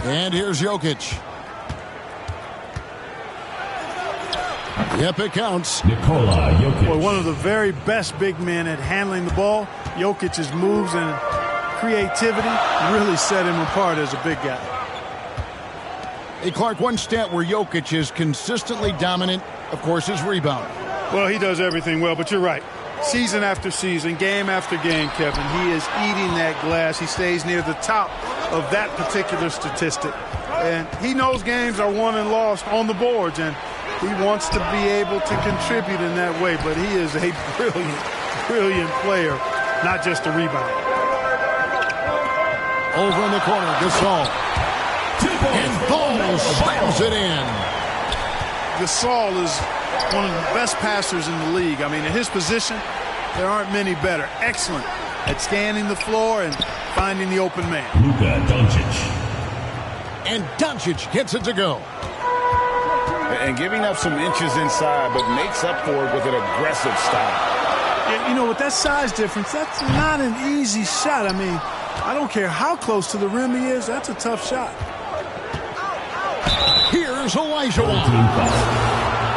And here's Jokic. Yep, it counts. Nikola Jokic. Boy, one of the very best big men at handling the ball. Jokic's moves and creativity really set him apart as a big guy. Hey, Clark, one stat where Jokic is consistently dominant, of course, is rebound. Well, he does everything well, but you're right. Season after season, game after game, Kevin, he is eating that glass. He stays near the top of that particular statistic. And he knows games are won and lost on the boards, and he wants to be able to contribute in that way. But he is a brilliant, brilliant player, not just a rebounder. Over in the corner, Gasol. And Ball slams it in. Gasol is one of the best passers in the league. I mean, at his position, there aren't many better. Excellent at scanning the floor and finding the open man. Luka Doncic. And Doncic gets it to go. And giving up some inches inside, but makes up for it with an aggressive style. You know, with that size difference, that's not an easy shot. I mean, I don't care how close to the rim he is, that's a tough shot. Here's Olajuwon.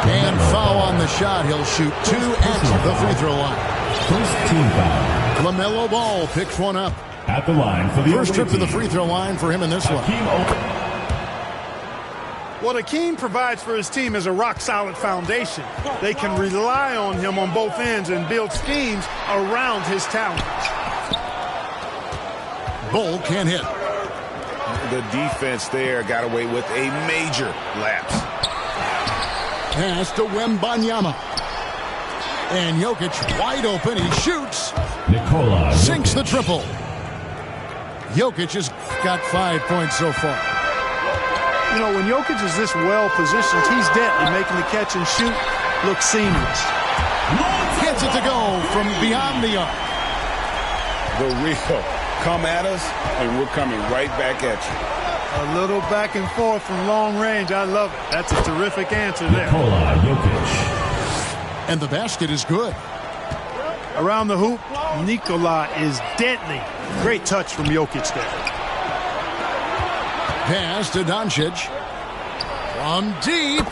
And foul on the shot. He'll shoot 2 at the free throw line. First team foul. LaMelo Ball picks one up. At the line for the first trip to the free throw line for him in this one. What Hakeem provides for his team is a rock-solid foundation. They can rely on him on both ends and build schemes around his talent. Bull can't hit. The defense there got away with a major lapse. Pass to Wembanyama. And Jokic wide open. He shoots. Nikola sinks the triple. Jokic has got 5 points so far. You know, when Jokic is this well positioned, he's deadly, making the catch and shoot look seamless. Gets it to go from beyond the arc. The real come at us, and we're coming right back at you. A little back and forth from long range. I love it. That's a terrific answer there. Nikola Jokic. And the basket is good. Around the hoop, Nikola is deadly. Great touch from Jokic there. Pass to Doncic. From deep.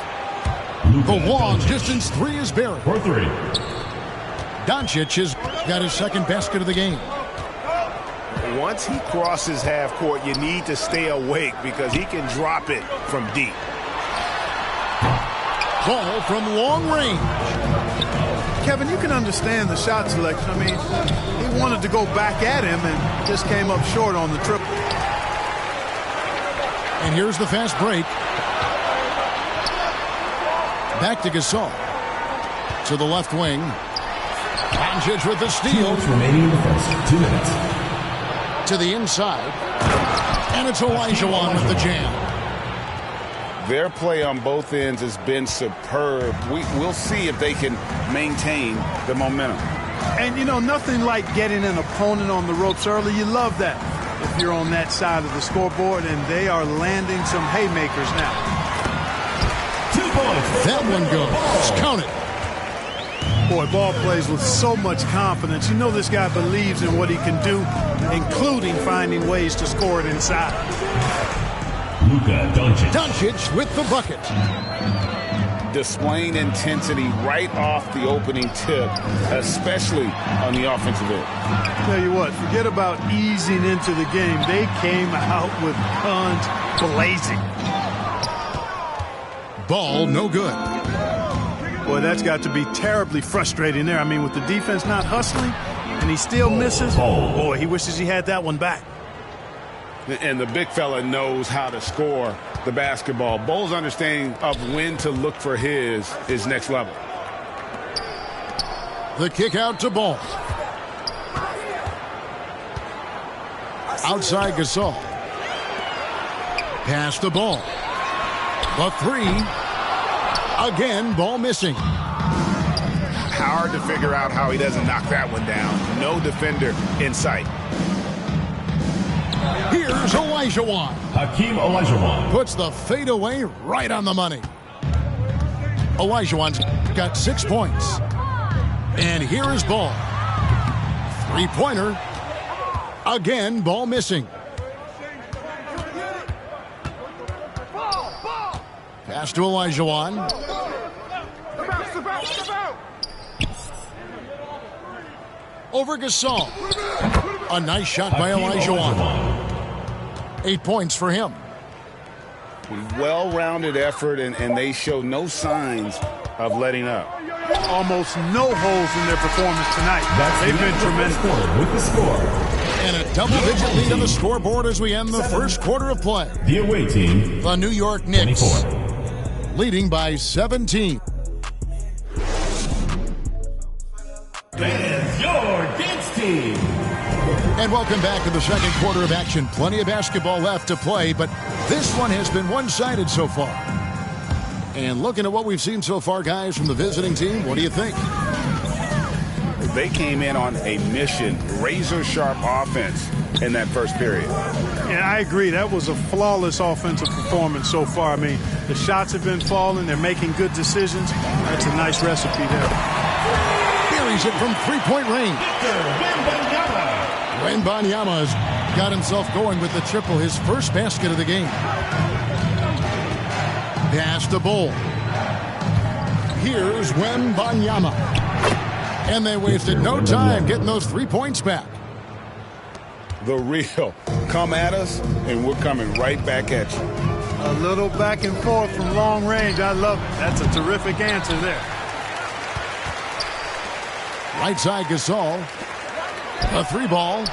The long distance three is buried. For three. Doncic has got his second basket of the game. Once he crosses half court, you need to stay awake because he can drop it from deep. Ball from long range. Kevin, you can understand the shot selection. I mean, he wanted to go back at him and just came up short on the triple. And here's the fast break. Back to Gasol. To the left wing. Doncic with the steal. Remaining in the first 2 minutes. To the inside. And it's Olajuwon with the jam. Their play on both ends has been superb. We'll see if they can maintain the momentum. And, you know, nothing like getting an opponent on the ropes early. You love that if you're on that side of the scoreboard, and they are landing some haymakers now. 2 points. That one goes. Count it. Boy, Ball plays with so much confidence. You know this guy believes in what he can do, including finding ways to score it inside. Luka Doncic. Doncic with the bucket. Displaying intensity right off the opening tip, especially on the offensive end. Tell you what, forget about easing into the game. They came out with guns blazing. Ball no good. Boy, that's got to be terribly frustrating there. I mean, with the defense not hustling, and he still misses. Boy, he wishes he had that one back. And the big fella knows how to score the basketball. Bull's understanding of when to look for his is next level. The kick out to Ball. Outside Gasol. Pass the Ball. The three. Again, Ball missing. Hard to figure out how he doesn't knock that one down. No defender in sight. Here's Olajuwon. Hakeem Olajuwon. Puts the fadeaway right on the money. Olajuwon's got 6 points. And here is Ball. Three-pointer. Again, Ball missing. Pass to Olajuwon. Over Gasol. A nice shot by Olajuwon. 8 points for him. Well-rounded effort, and they show no signs of letting up. Almost no holes in their performance tonight. They've been tremendous. With the score. And a double-digit lead on the scoreboard as we end the first quarter of play. The away team. The New York Knicks 24. leading by 17. And your Knicks team. And welcome back to the second quarter of action. Plenty of basketball left to play, but this one has been one-sided so far. And looking at what we've seen so far, guys, from the visiting team, what do you think? They came in on a mission, razor-sharp offense in that first period. Yeah, I agree. That was a flawless offensive performance so far. I mean, the shots have been falling. They're making good decisions. That's a nice recipe there. Buries it from three-point range. Wembanyama's got himself going with the triple, his first basket of the game. Pass to Bull. Here's Wembanyama. And they wasted no time getting those 3 points back. The real. Come at us, and we're coming right back at you. A little back and forth from long range. I love it. That's a terrific answer there. Right side Gasol. A three ball.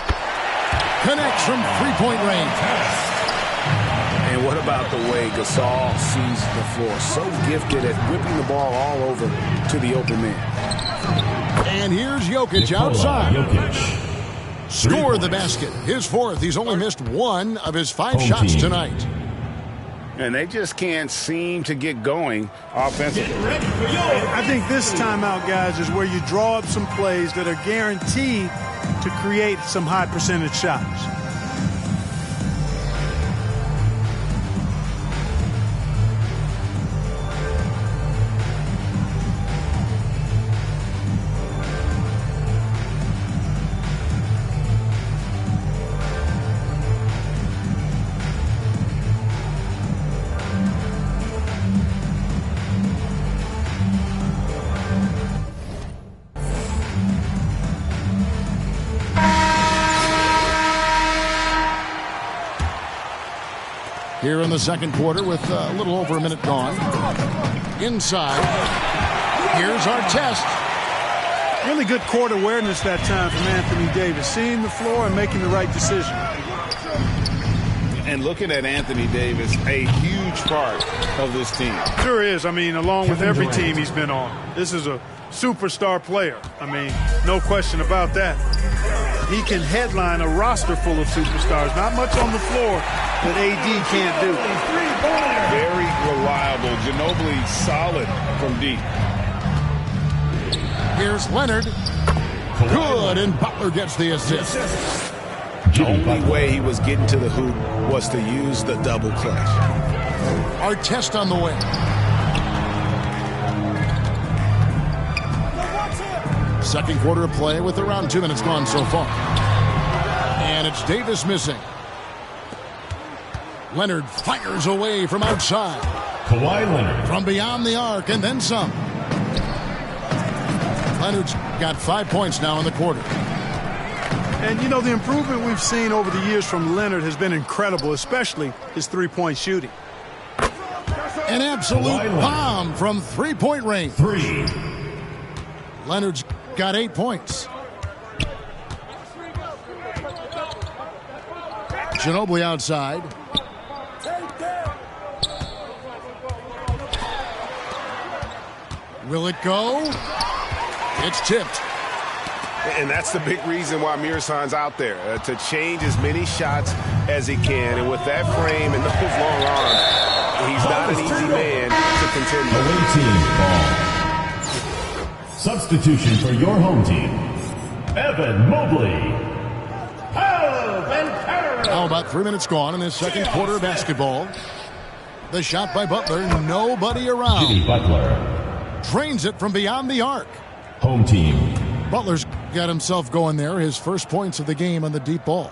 Connects from three-point range. And what about the way Gasol sees the floor? So gifted at whipping the ball all over to the open man. And here's Jokic outside. Jokic. Scored the basket. His fourth. He's only missed one of his 5 Home shots team. tonight. And they just can't seem to get going offensively. I think this timeout, guys, is where you draw up some plays that are guaranteed to create some high percentage shots. Here in the second quarter with a little over a minute gone. Inside. Here's our test. Really good court awareness that time from Anthony Davis. Seeing the floor and making the right decision. And looking at Anthony Davis, a huge part of this team. Sure is. I mean, along with every team he's been on. This is a superstar player. I mean, no question about that. He can headline a roster full of superstars. Not much on the floor that AD can't do. Very reliable. Ginobili solid from deep. Here's Leonard. Good, and Butler gets the assist. The only way he was getting to the hoop was to use the double clutch. Our test on the way. Second quarter of play with around 2 minutes gone so far. And it's Davis missing. Leonard fires away from outside. Kawhi Leonard. From beyond the arc and then some. Leonard's got 5 points now in the quarter. And, you know, the improvement we've seen over the years from Leonard has been incredible, especially his three-point shooting. An absolute bomb from three-point range. 3. Leonard's got 8 points. Ginobili outside. Will it go? It's tipped. And that's the big reason why Mirsan's out there, to change as many shots as he can. And with that frame and those long arms, he's not an easy man to contend with. Away team ball. Substitution for your home team. Evan Mobley. Now about 3 minutes gone in this second quarter of basketball. The shot by Butler, nobody around. Jimmy Butler. Drains it from beyond the arc. Home team. Butler's got himself going there, his first points of the game on the deep ball.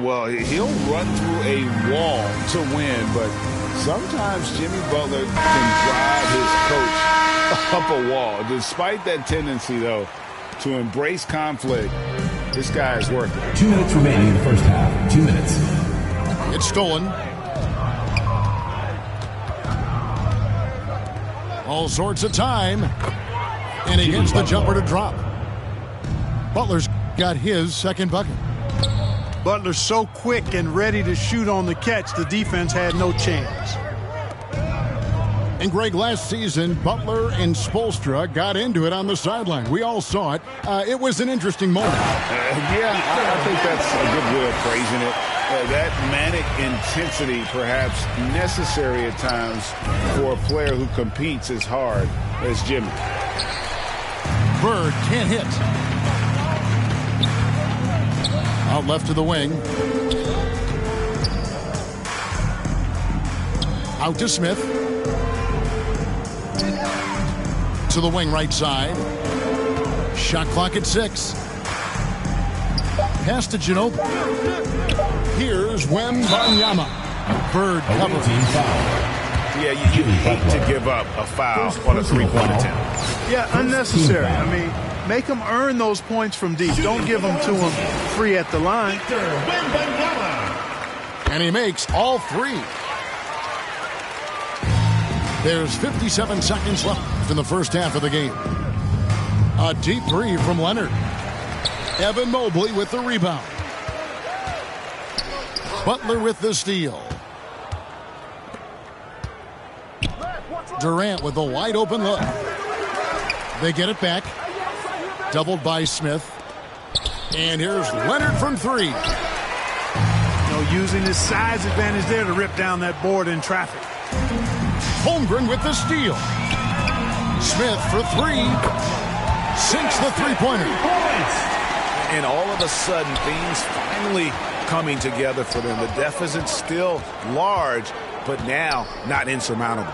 Well, he'll run through a wall to win, but sometimes Jimmy Butler can drive his coach up a wall. Despite that tendency, though, to embrace conflict, this guy is working. 2 minutes remaining in the first half. 2 minutes. It's stolen. All sorts of time. And he gets the jumper to drop. Butler's got his second bucket. Butler's so quick and ready to shoot on the catch, the defense had no chance. And Greg, last season, Butler and Spoelstra got into it on the sideline. We all saw it. It was an interesting moment. Yeah, I think that's a good way of phrasing it. That manic intensity perhaps necessary at times for a player who competes as hard as Jimmy. Bird can't hit. Out left to the wing. Out to Smith. To the wing right side. Shot clock at 6. Pass to Ginobili. Here's Wembanyama. Bird cover. Yeah, you hate to give up a foul on a three-point attempt. Yeah, unnecessary. I mean, make them earn those points from deep. Don't give them to them free at the line. And he makes all 3. There's 57 seconds left in the first half of the game. A deep 3 from Leonard. Evan Mobley with the rebound. Butler with the steal. Durant with a wide open look. They get it back. Doubled by Smith. And here's Leonard from 3. Using his size advantage there to rip down that board in traffic. Holmgren with the steal. Smith for 3. Sinks the three-pointer. And all of a sudden, things finally coming together for them. The deficit's still large, but now not insurmountable.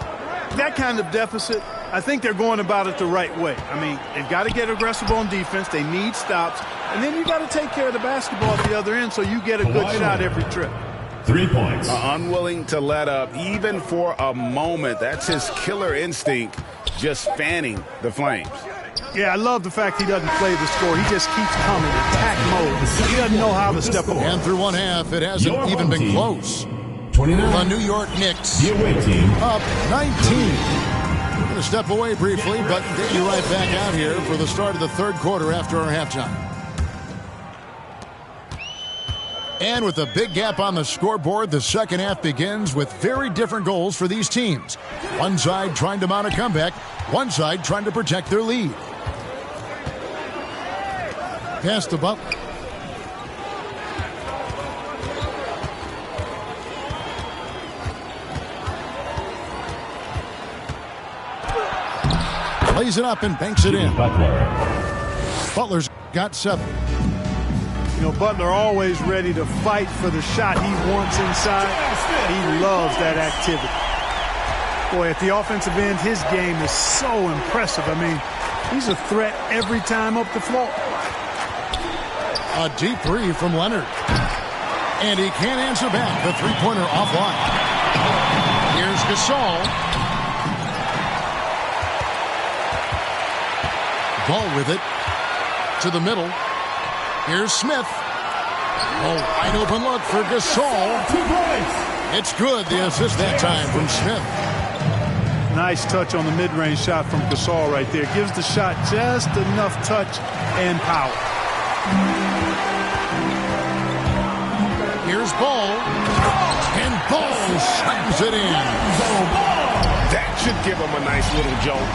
That kind of deficit, I think they're going about it the right way. I mean, they've got to get aggressive on defense. They need stops. And then you got to take care of the basketball at the other end so you get a good shot every trip. 3 points. Unwilling to let up, even for a moment. That's his killer instinct, just fanning the flames. Yeah, I love the fact he doesn't play the score. He just keeps coming, attack mode. He doesn't know how to step away. And through one half, it hasn't even been close. 29. The New York Knicks The away team up 19. We're going to step away briefly, but get you right back out here for the start of the third quarter after our halftime. And with a big gap on the scoreboard, the second half begins with very different goals for these teams. One side trying to mount a comeback, one side trying to protect their lead. Pass to Butler. Lays it up and banks it in. Butler's got 7. Butler always ready to fight for the shot he wants inside. He loves that activity. Boy, at the offensive end, his game is so impressive. I mean, he's a threat every time up the floor. A deep 3 from Leonard. And he can't answer back. The three-pointer offline. Here's Gasol. Ball with it. To the middle. Here's Smith. Oh, wide open look for Gasol. 2 points. It's good. The assist that time from Smith. Nice touch on the mid-range shot from Gasol right there. Gives the shot just enough touch and power. Here's Ball. And Ball slams it in. That should give them a nice little jolt.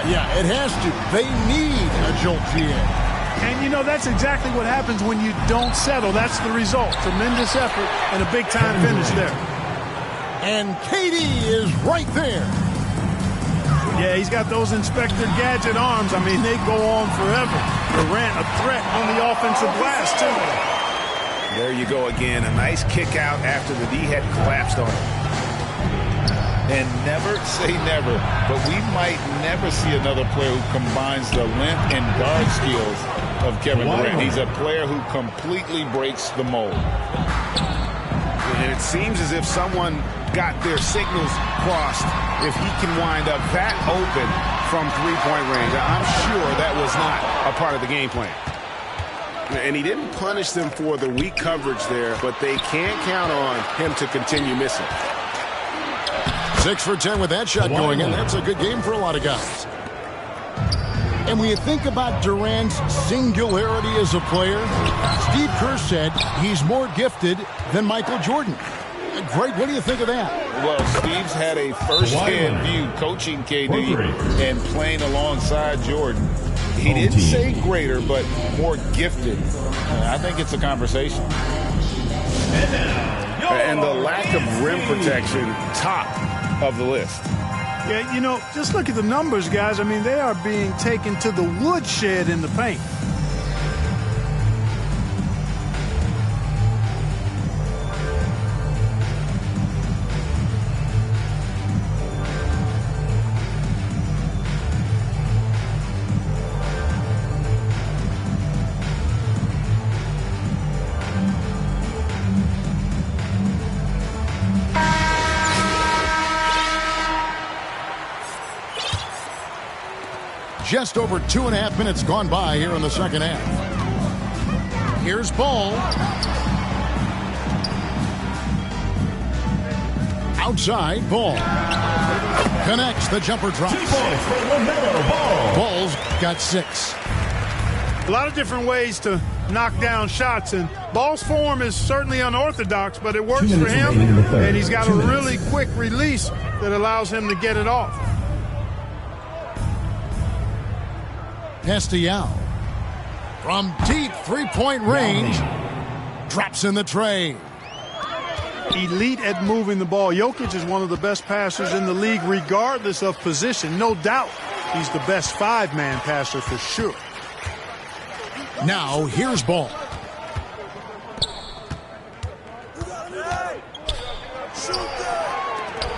Yeah, it has to. They need a jolt here. And, that's exactly what happens when you don't settle. That's the result. Tremendous effort and a big-time finish there. And KD is right there. Yeah, he's got those Inspector Gadget arms. I mean, they go on forever. Durant, a threat on the offensive glass, too. There you go again. A nice kick out after the D had collapsed on him. And never say never, but we might never see another player who combines the length and guard skills of Kevin Durant. He's a player who completely breaks the mold. And it seems as if someone got their signals crossed if he can wind up that open from three-point range. I'm sure that was not a part of the game plan. And he didn't punish them for the weak coverage there, but they can't count on him to continue missing. 6 for 10 with that shot going in. That's a good game for a lot of guys. And when you think about Durant's singularity as a player, Steve Kerr said he's more gifted than Michael Jordan. Greg, what do you think of that? Well, Steve's had a first-hand view coaching KD and playing alongside Jordan. He didn't say greater, but more gifted. I think it's a conversation. And the lack of rim protection, top of the list. Yeah, you know, just look at the numbers, guys. I mean, they are being taken to the woodshed in the paint. Just over 2.5 minutes gone by here in the second half. Here's Ball. Outside, Ball. Connects the jumper drop. Ball's got 6. A lot of different ways to knock down shots, and Ball's form is certainly unorthodox, but it works for him, and he's got a really quick release that allows him to get it off. Castellao from deep three-point range drops in the tray. Elite at moving the ball. Jokic is one of the best passers in the league regardless of position. No doubt he's the best 5-man passer for sure. Now here's Ball.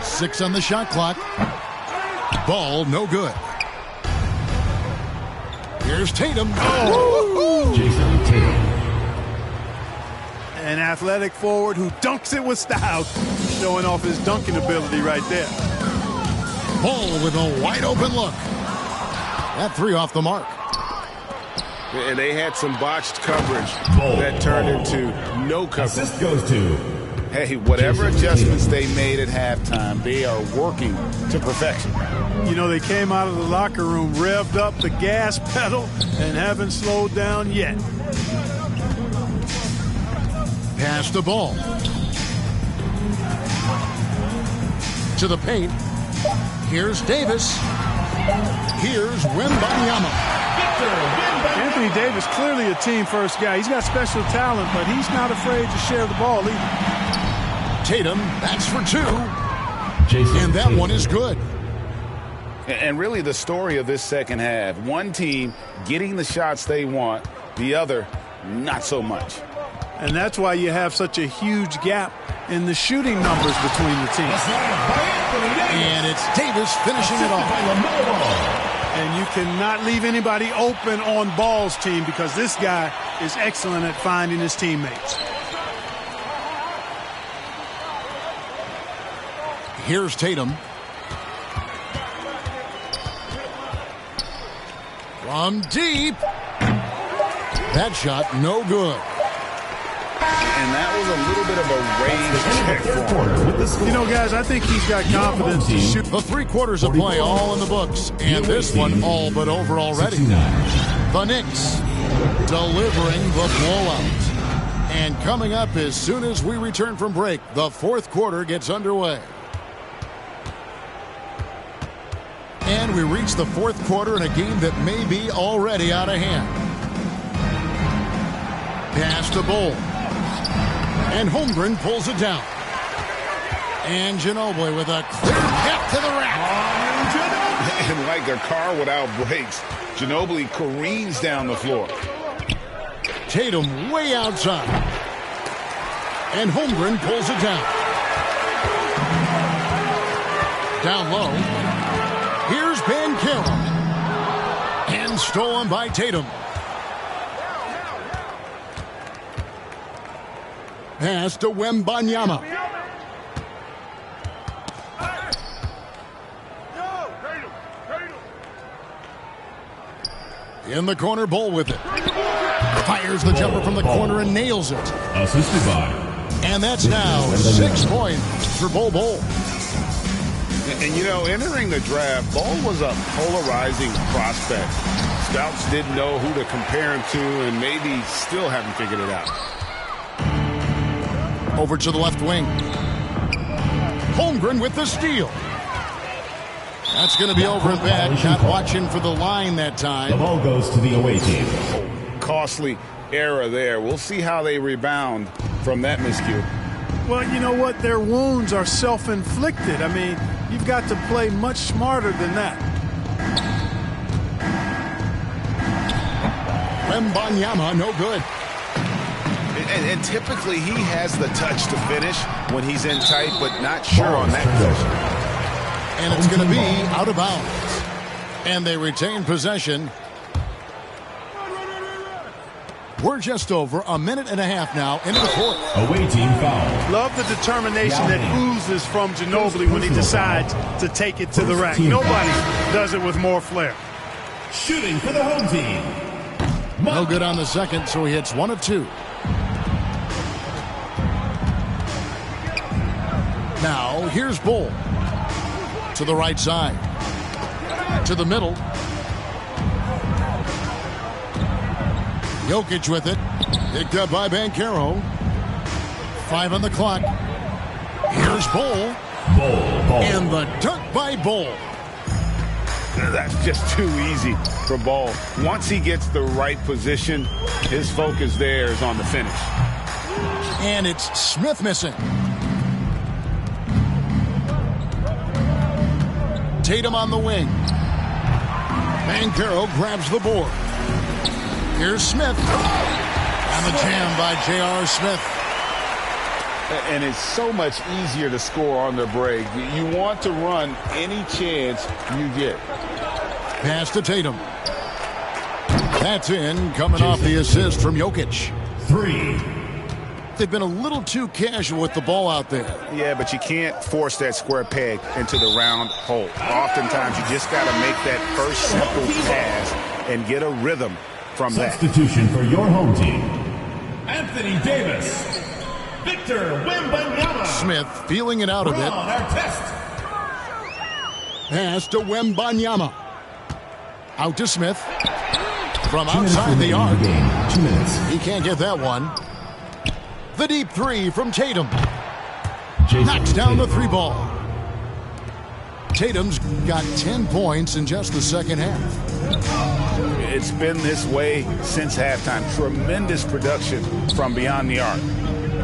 Six on the shot clock. Ball no good. Here's Tatum. Oh. Jason Tatum. An athletic forward who dunks it with style, showing off his dunking ability right there. Ball with a wide open look. That 3 off the mark. And they had some botched coverage that turned into no coverage. Assist goes to. Hey, whatever adjustments they made at halftime, they are working to perfection. You know, they came out of the locker room, revved up the gas pedal, and haven't slowed down yet. Pass the ball. To the paint. Here's Davis. Here's Wembanyama. Anthony Davis, clearly a team-first guy. He's got special talent, but he's not afraid to share the ball either. Tatum, that's for 2. Jason And that Tatum. one is good. And really the story of this second half, one team getting the shots they want, the other not so much. And that's why you have such a huge gap in the shooting numbers between the teams. And it's Davis finishing it off. And you cannot leave anybody open on Ball's team because this guy is excellent at finding his teammates. Here's Tatum. From deep. That shot no good. And that was a little bit of a range check for him. You know, guys, I think he's got confidence to shoot. The 3 quarters of play all in the books. And this one all but over already. The Knicks delivering the blowout. And coming up as soon as we return from break, the 4th quarter gets underway. And we reach the 4th quarter in a game that may be already out of hand. Pass to Ball. And Holmgren pulls it down. And Ginobili with a clear path to the rack. And like a car without brakes, Ginobili careens down the floor. Tatum way outside. And Holmgren pulls it down. Down low. Here's Banchero. And stolen by Tatum. Pass to Wembanyama. In the corner, Bol with it. Fires the jumper from the corner and nails it. Assisted by. And that's now 6 points for Bol. And, you know, entering the draft, Bol was a polarizing prospect. Scouts didn't know who to compare him to and maybe still haven't figured it out. Over to the left wing. Holmgren with the steal. That's going to be over and back. Not watching for the line that The time. ball goes to the away team. Costly error there. We'll see how they rebound from that miscue. Well, you know what? Their wounds are self-inflicted. I mean, you've got to play much smarter than that. Wembanyama, no good. And typically he has the touch to finish when he's in tight, but not sure on that possession. And it's going to be out of bounds. And they retain possession. We're just over a minute and a half now into the fourth. Away team foul. Love the determination that oozes from Ginobili when he decides to take it to the rack. Nobody does it with more flair. Shooting for the home team. No good on the second, so he hits 1 of 2. Now, here's Bol. To the right side. To the middle. Jokic with it. Picked up by Banchero. 5 on the clock. Here's Bol. Bol. And the dunk by Bol. That's just too easy for Bol. Once he gets the right position, his focus there is on the finish. And it's Smith missing. Tatum on the wing. Banchero grabs the board. Here's Smith. And the jam by J.R. Smith. And it's so much easier to score on the break. You want to run any chance you get. Pass to Tatum. That's in, coming off the assist from Jokic. 3. They've been a little too casual with the ball out there. Yeah, but you can't force that square peg into the round hole. Oftentimes, you just got to make that first simple pass and get a rhythm from that. Substitution for your home team. Anthony Davis. Victor Wembanyama. Smith feeling it out a bit. Pass to Wembanyama. Out to Smith. From outside the arc. 2 minutes. He can't get that one. The deep 3 from Tatum. Knocks down the 3 ball. Tatum's got 10 points in just the second half. It's been this way since halftime. Tremendous production from beyond the arc.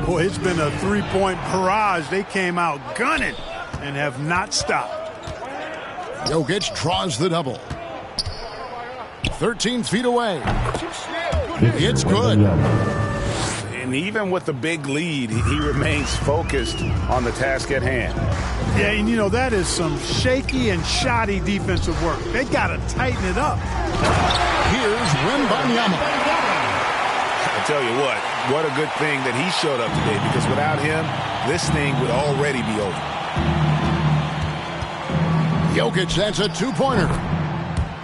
Boy, it's been a 3-point barrage. They came out gunning and have not stopped. Jokic draws the double. 13 feet away. It's good. And even with the big lead, he remains focused on the task at hand. Yeah, and you know, that is some shaky and shoddy defensive work. They got to tighten it up. Here's Wembanyama. I tell you what a good thing that he showed up today, because without him, this thing would already be over. Jokic, that's a 2-pointer.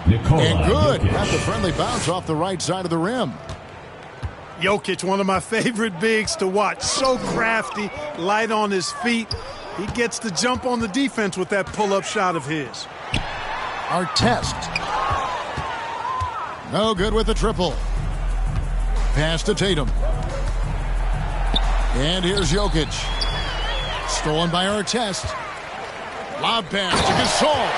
And good. Got the friendly bounce off the right side of the rim. Jokic, one of my favorite bigs to watch. So crafty, light on his feet. He gets the jump on the defense with that pull-up shot of his. Our test. No good with the triple. Pass to Tatum. And here's Jokic. Stolen by Artest. Lob pass to Gasol.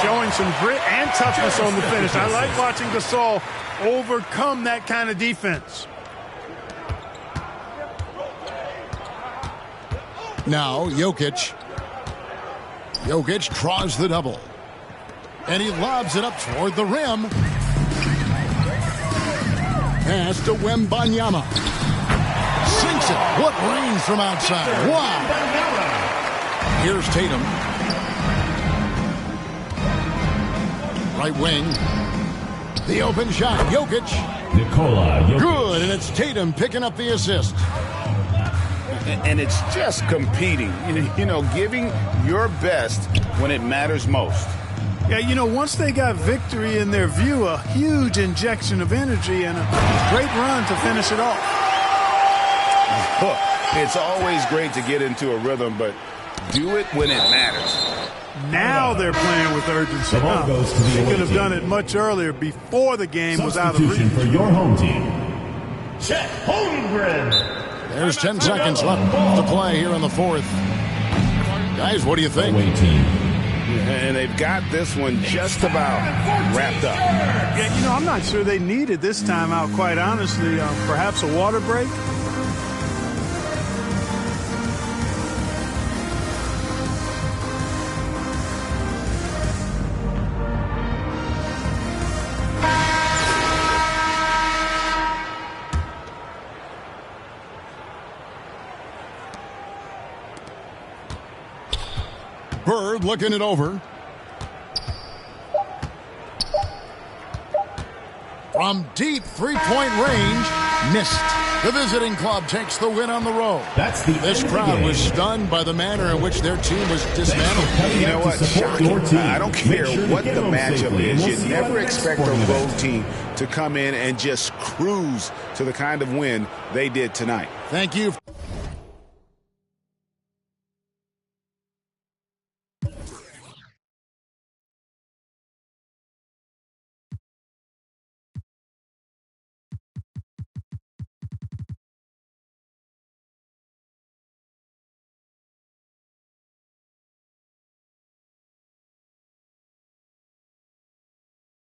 Showing some grit and toughness on the finish. I like watching Gasol overcome that kind of defense. Now Jokic. Jokic draws the double. And he lobs it up toward the rim. Pass to Wembanyama. Sinks it. What range from outside. Wow. Here's Tatum. Right wing. The open shot. Jokic. Nikola Jokic. Good, and it's Tatum picking up the assist. And it's just competing, giving your best when it matters most. Yeah, once they got victory in their view, a huge injection of energy and a great run to finish it off. Look, it's always great to get into a rhythm, but do it when it matters. Now they're playing with urgency. They could have done it much earlier before the game was out of reach. For your home team, Chet Holmgren. There's 10 seconds left to play here in the fourth. Guys, what do you think? And they've got this one just about wrapped up. Yeah, I'm not sure they needed this timeout, quite honestly. Perhaps a water break? Bird looking it over. From deep three-point range, missed. The visiting club takes the win on the road. This crowd was stunned by the manner in which their team was dismantled. You know what? Shocking. I don't care what the matchup is. You never expect a road team to come in and just cruise to the kind of win they did tonight. Thank you.